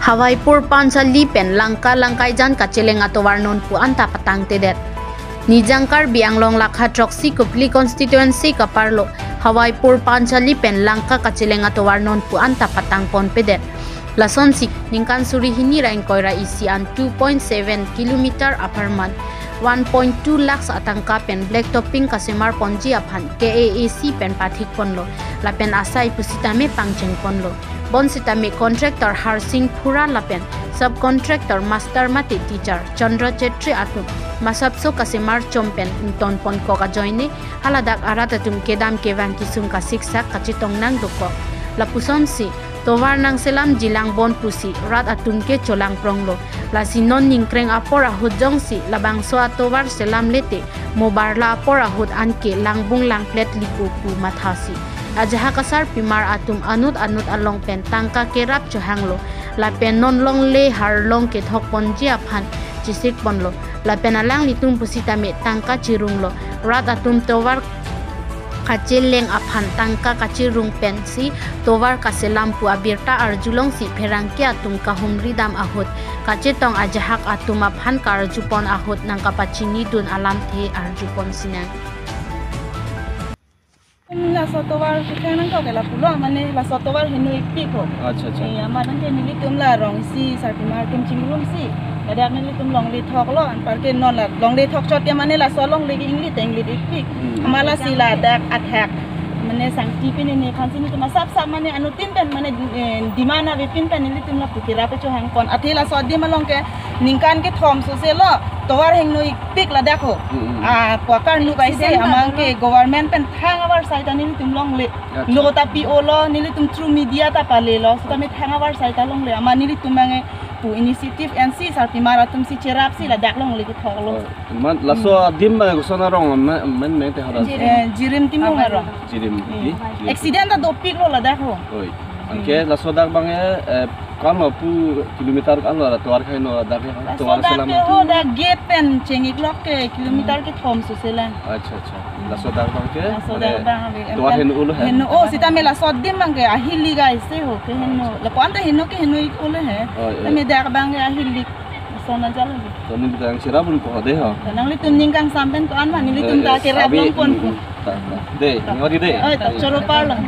Hawaipur Pansali pen langka langkai jan kaceleng atau warnon pu anta patang tedet. Nijangkar bianglong lakha troksi kupli constituency kaparlo Hawaipur Pansali pen langka kaceleng atau warnon pu anta patang pon pedet. Lason sik ningkan suri hini rain koira isi an 2.7 km aparman 1.2 lakhs atangka pen black topping kasemar ponji aphan KAAC pen pathik ponlo la pen asai pusita me pangcheng ponlo bon sita me contractor Harsing Phura la pen subcontractor master mati teacher Chandra Chetri atu masapso kasemar chompen ton pon ko ka joine haladak arata tum kedam kevan kisung ka siksak kachitong nang doko la puson si Towar nang selam jilang bon pusi rat atun ke colang pronglo la sinon ningkreng apor ahut jongsi labang so atowar selam lete mobarla apor ahut anke langbung lang plet lipu pu mathasi ajaha kasar pimar atum anut along pen tangka kerap johanglo la pen non long le har long ke thok ponji aphan chisik ponlo la pen alang litum pusita me tangka cirunglo rat atum towar kaceleng aphan tangka kacirung pensi towar kaselam pu abirta arjulong si pherangke atum kahumri dam ahut kacetong ajahak atum aphan karjupon ahut nang kapachini dun alam the arjupon sinang la sotowar kenan ko kala pulo mane la sotowar hinu ipiko अच्छा ya madan ke nili tumla rong si sartimar tum chingrum si kada nili tum long le thok lo an parke non la long le thok chot ya mane la so long le ingli tengli ipik amala sila dak attack mane sang tipi ne khan sini tum sap sap mane anu tin pen mane dimana be pin pen nili tum la pukira pe cho hang kon athila so di malong ke ningkan ke thom so se lo towar heng no ipik la dakho pakar nu kaise amang ke government pen thang abar saita nili tum long le lo ta pi olo nili tum through media ta pale lo so ta me thang abar saita long le ama nili tum mangi pu initiative NC sarti maratum si cerap si la dak long le ki thoglo man laso dim ma ko sona rong men me te hada jirim timong aro jirim accident da do pik lo la dakho oi anke laso dak bang kan lo pu kilometer kan lo towar khai no dak towar selam ho da gate pen chengi clock ke kilometer ke thom so selan अच्छा laso dak bang ke so da bang towar hen ulo hai hen o sita me la so dim mang ke ahili ga ise ho ke hen no la kon ta hen no ke hen no ulo hai ta me dak bang ke ahili so na jalo to ni dang sira bun ko de ha nang li tum ning kang sampen ko an ma ni li tum ta ke rap long kon de ngori de ta choro par lang